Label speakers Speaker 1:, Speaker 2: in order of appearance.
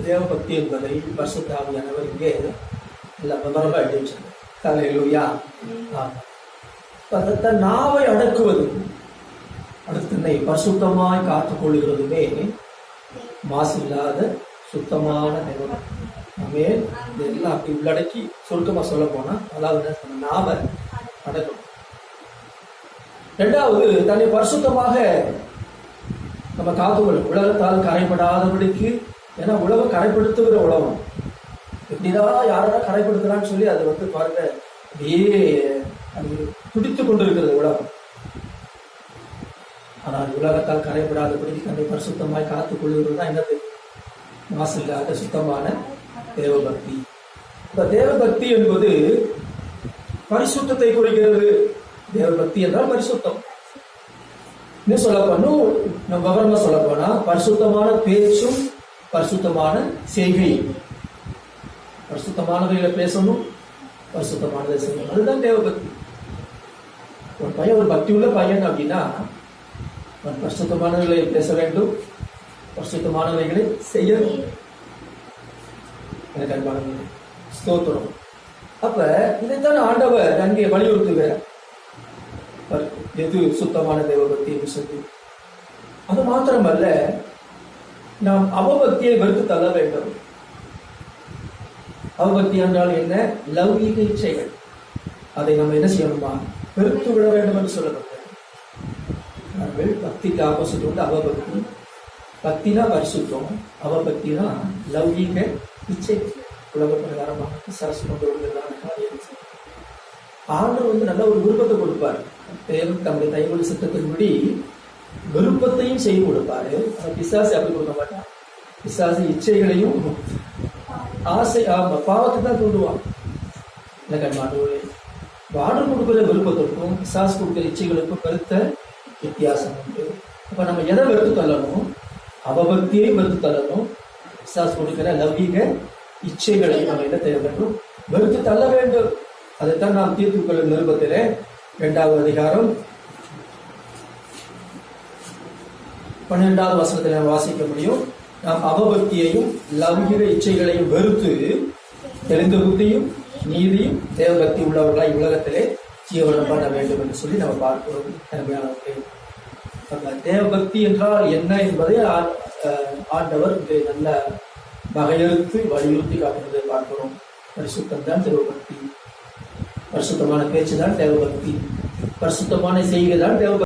Speaker 1: தேவபக்தி என்பதை பரிசுத்த ஆவியானவர் இங்கே எல்லாம் விவரமா எழுதி வச்சிருக்கார். ஹல்லேலூயா. தன் நாவை அடக்குவது, அடுத்து தன்னை பரிசுத்தமாய் காத்துக் கொள்கிறதுமே மாசு இல்லாத சுத்தமான தேவபக்தி. இதெல்லாம் அப்படி உள்ளடக்கி சுருக்கமா சொல்ல போனா, அதாவது நாம அடக்கணும். இரண்டாவது, தன்னை பரிசுத்தமாக நம்ம காத்துக்கொள்ளும், உலகத்தால் கரைப்படாதபடிக்கு. ஏன்னா உலகம் கரைப்படுத்துகிற உலகம், எப்படிதான் யாரெல்லாம் கரைப்படுத்துறான்னு சொல்லி அது பாருங்க, அப்படியே அது துடித்துக் கொண்டிருக்கிறது உலகம். ஆனால் உலகத்தால் கரைப்படாதபடிக்கு தன்னை பரிசுத்தமாய் காத்துக் கொள்கிறது தான் என்னது? மாசு இல்லாத சுத்தமான தேவபக்தி. இந்த தேவபக்தி என்பது பரிசுத்தத்தை குறிக்கிறது. தேவபக்தி என்றால் பரிசுத்தம். இன்னும் சொல்ல போனோம், நம்ம விவரமா சொல்ல போனா, பரிசுத்தமான பேச்சும் பரிசுத்தமான செய்கை. பரிசுத்தமானவைகளை பேசணும், பரிசுத்தமானதை செய்யணும். அதுதான் தேவபக்தி. ஒரு பையன் ஒரு பக்தி உள்ள பையன் அப்படின்னா அவன் பரிசுத்தமானவைகளை பேச வேண்டும், பரிசுத்தமானவைகளை செய்யணும். எனக்கு அன்பானவர்களே, ஸ்தோத்திரம். அப்ப இதைத்தான் ஆண்டவர் அங்கே வலியுறுத்துகிறார். எது சுத்தமான தேவபக்தி என்று சொல்லி. அது மாத்திரமல்ல, நாம் அவபக்தியை வெறுத்து தள்ள வேண்டும். அவபக்தி என்றால் என்ன? லௌகீக இச்சைகள். அதை நம்ம என்ன செய்யணுமா? வெறுத்து விட வேண்டும் என்று சொல்லப்பட்டது. பக்திக்கு ஆப்போசிட் வந்து அவபக்தி. பக்தினா பரிசுத்தம், அவபக்தினா லௌகீக இச்சை, உலக பிரகாரமாக சரசு கொண்டு வருவதான காரியம். ஆண்டவர் நல்ல ஒரு விருப்பத்தை கொடுப்பார். தம்முடைய தைவழி சித்தத்தின்படி விருப்பத்தையும் செய்து கொடுப்பாரு. பிசாசு அப்படி கொடுக்க மாட்டான். பிசாசு இச்சைகளையும் ஆசை பாவத்தை தான் தூண்டுவான். ஆர்டர் கொடுக்கிற விருப்பத்திற்கும் பிசாசு கொடுக்கிற இச்சைகளுக்கும் கருத்த வித்தியாசம் உண்டு. அப்ப நம்ம எதை வெறுத்து தள்ளணும்? அவபக்தியை வெறுத்து தள்ளணும். பிசாசு கொடுக்கிற லௌகீக இச்சைகளையும் நம்ம என்ன செய்ய வேண்டும்? வெறுத்து தள்ள வேண்டும். அதைத்தான் நாம் தீர்த்துக் கொள்ளும் நிருபத்திலே 2வது அதிகாரம் 12வது வசனத்தில் நாம் வாசிக்க முடியும். நாம் அவபக்தியையும் லௌகிக இச்சைகளையும் வெறுத்து தெளிந்த புத்தியும் நீதியும் தேவபக்தி உள்ளவர்களாய் உலகத்திலே ஜீவனம் பண்ண வேண்டும் என்று சொல்லி நம்ம பார்க்கிறோம். அருமையானவர்களே, தேவபக்தி என்றால் என்ன என்பதை ஆண்டவர் நல்ல வகையறுத்து வலியுறுத்தி காட்டுவதை பார்க்கிறோம். பரிசுத்தம் தான் தேவபக்தி, பரிசுத்தமான பேச்சு தான் தேவபக்தி, பரிசுத்தமான செய்கை தான் தேவபக்தி.